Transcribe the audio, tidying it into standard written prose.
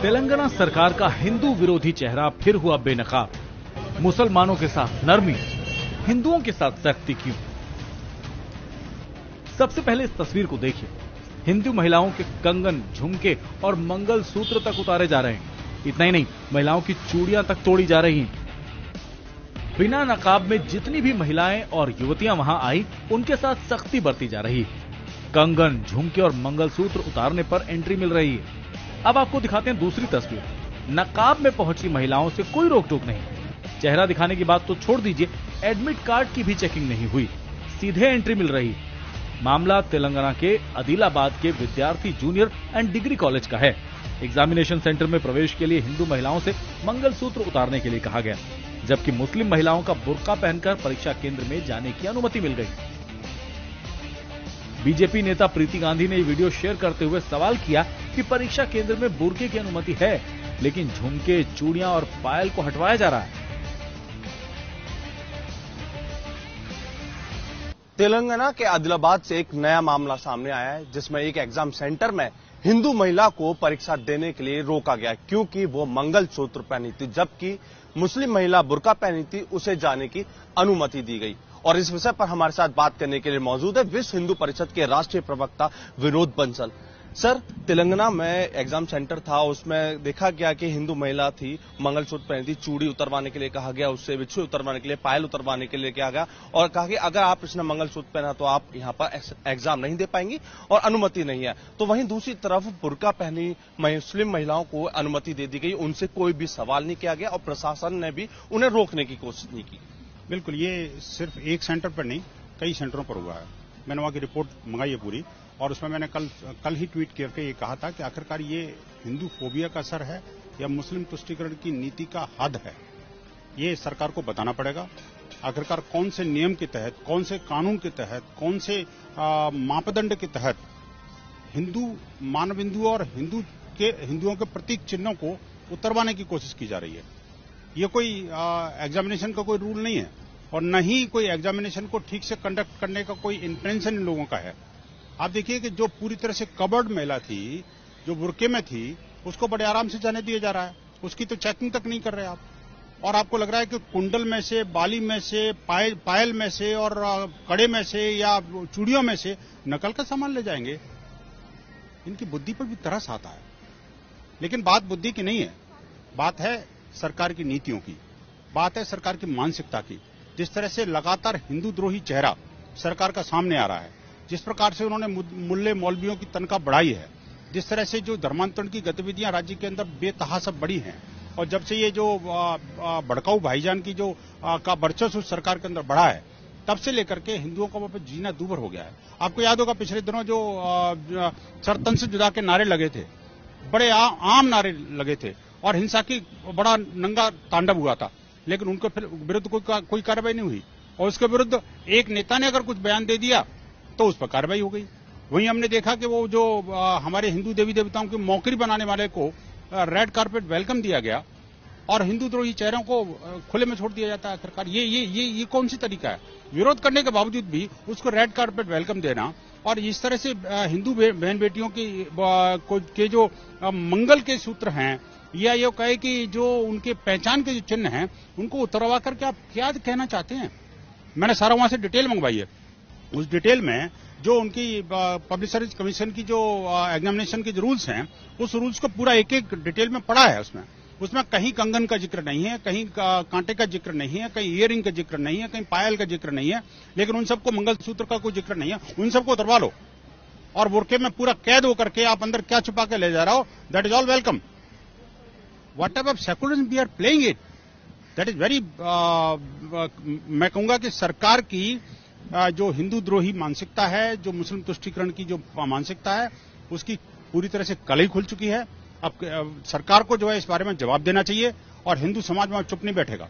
तेलंगाना सरकार का हिंदू विरोधी चेहरा फिर हुआ बेनकाब। मुसलमानों के साथ नरमी, हिंदुओं के साथ सख्ती क्यों? सबसे पहले इस तस्वीर को देखिए। हिंदू महिलाओं के कंगन, झुमके और मंगलसूत्र तक उतारे जा रहे हैं। इतना ही नहीं, महिलाओं की चूड़ियां तक तोड़ी जा रही हैं। बिना नकाब में जितनी भी महिलाएं और युवतियां वहां आई, उनके साथ सख्ती बरती जा रही है। कंगन, झुमके और मंगलसूत्र उतारने पर एंट्री मिल रही है। अब आपको दिखाते हैं दूसरी तस्वीर। नकाब में पहुंची महिलाओं से कोई रोक टोक नहीं। चेहरा दिखाने की बात तो छोड़ दीजिए, एडमिट कार्ड की भी चेकिंग नहीं हुई, सीधे एंट्री मिल रही। मामला तेलंगाना के आदिलाबाद के विद्यार्थी जूनियर एंड डिग्री कॉलेज का है। एग्जामिनेशन सेंटर में प्रवेश के लिए हिंदू महिलाओं से मंगलसूत्र उतारने के लिए कहा गया, जबकि मुस्लिम महिलाओं का बुर्का पहनकर परीक्षा केंद्र में जाने की अनुमति मिल गई। बीजेपी नेता प्रीति गांधी ने वीडियो शेयर करते हुए सवाल किया कि परीक्षा केंद्र में बुर्के की अनुमति है, लेकिन झुमके, चूड़ियां और पायल को हटवाया जा रहा है। तेलंगाना के आदिलाबाद से एक नया मामला सामने आया है, जिसमें एक एग्जाम सेंटर में हिंदू महिला को परीक्षा देने के लिए रोका गया क्योंकि वो मंगलसूत्र पहनी थी, जबकि मुस्लिम महिला बुर्का पहनी थी, उसे जाने की अनुमति दी गई। और इस विषय पर हमारे साथ बात करने के लिए मौजूद है विश्व हिंदू परिषद के राष्ट्रीय प्रवक्ता विनोद बंसल। सर, तेलंगाना में एग्जाम सेंटर था, उसमें देखा गया कि हिंदू महिला थी, मंगलसूत्र पहनी थी, चूड़ी उतरवाने के लिए कहा गया, उससे बिच्छू उतरवाने के लिए, पायल उतरवाने के लिए कहा गया और कहा कि अगर आप इसने मंगलसूत्र पहना तो आप यहां पर एग्जाम नहीं दे पाएंगी और अनुमति नहीं है। तो वहीं दूसरी तरफ बुर्का पहनी मुस्लिम महिलाओं को अनुमति दे दी गई, उनसे कोई भी सवाल नहीं किया गया और प्रशासन ने भी उन्हें रोकने की कोशिश नहीं की। बिल्कुल, ये सिर्फ एक सेंटर पर नहीं, कई सेंटरों पर हुआ है। मैंने वहां की रिपोर्ट मंगाई है पूरी, और उसमें मैंने कल ही ट्वीट करके ये कहा था कि आखिरकार ये हिंदू फोबिया का असर है या मुस्लिम तुष्टीकरण की नीति का हद है, ये सरकार को बताना पड़ेगा। आखिरकार कौन से नियम के तहत, कौन से कानून के तहत, कौन से मापदंड के तहत हिंदू मानबिंदु और हिंदुओं के प्रतीक चिन्हों को उतरवाने की कोशिश की जा रही है। ये कोई एग्जामिनेशन का कोई रूल नहीं है और न ही कोई एग्जामिनेशन को ठीक से कंडक्ट करने का कोई इंटेंशन इन लोगों का है। आप देखिए कि जो पूरी तरह से कवर्ड महिला थी, जो बुर्के में थी, उसको बड़े आराम से जाने दिया जा रहा है, उसकी तो चेकिंग तक नहीं कर रहे आप। और आपको लग रहा है कि कुंडल में से, बाली में से, पायल में से और कड़े में से या चूड़ियों में से नकल का सामान ले जाएंगे। इनकी बुद्धि पर भी तरस आता है। लेकिन बात बुद्धि की नहीं है, बात है सरकार की नीतियों की, बात है सरकार की मानसिकता की। जिस तरह से लगातार हिंदू द्रोही चेहरा सरकार का सामने आ रहा है, जिस प्रकार से उन्होंने मुल्ले मौलवियों की तनख्वाह बढ़ाई है, जिस तरह से जो धर्मांतरण की गतिविधियां राज्य के अंदर बेतहाशा बढ़ी हैं, और जब से ये जो भड़काऊ भाईजान की जो का वर्चस्व सरकार के अंदर बढ़ा है, तब से लेकर के हिंदुओं का वहां पर जीना दूभर हो गया है। आपको याद होगा पिछले दिनों जो सरतन से जुदा के नारे लगे थे, बड़े आम नारे लगे थे और हिंसा की बड़ा नंगा तांडव हुआ था, लेकिन उनके विरुद्ध कोई कार्रवाई नहीं हुई। और उसके विरुद्ध एक नेता ने अगर कुछ बयान दे दिया तो उस पर कार्रवाई हो गई। वहीं हमने देखा कि वो जो हमारे हिंदू देवी देवताओं की मौकरी बनाने वाले को रेड कारपेट वेलकम दिया गया और हिंदू द्रोही चेहरों को खुले में छोड़ दिया जाता है। आखिरकार ये कौन सी तरीका है? विरोध करने के बावजूद भी उसको रेड कारपेट वेलकम देना और इस तरह से हिंदू बहन बेटियों के जो मंगल के सूत्र हैं या ये कहे कि जो उनके पहचान के जो चिन्ह हैं, उनको उतरवा करके आप क्या कहना चाहते हैं? मैंने सारा वहां से डिटेल मंगवाई है। उस डिटेल में जो उनकी पब्लिक सर्विस कमीशन की जो एग्जामिनेशन के जो रूल्स हैं, उस रूल्स को पूरा एक एक डिटेल में पढ़ा है। उसमें कहीं कंगन का जिक्र नहीं है, कहीं कांटे का जिक्र नहीं है, कहीं ईयरिंग का जिक्र नहीं है, कहीं पायल का जिक्र नहीं है, लेकिन उन सबको मंगलसूत्र का कोई जिक्र नहीं है। उन सबको उतरवा लो और बुर्के में पूरा कैद होकर के आप अंदर क्या छुपा के ले जा रहे हो, that is all welcome. What type of secularism we are playing it, that is very मैं कहूंगा कि सरकार की जो हिंदू द्रोही मानसिकता है, जो मुस्लिम तुष्टीकरण की जो मानसिकता है, उसकी पूरी तरह से कलई खुल चुकी है। अब सरकार को जो है इस बारे में जवाब देना चाहिए और हिंदू समाज में चुप नहीं बैठेगा।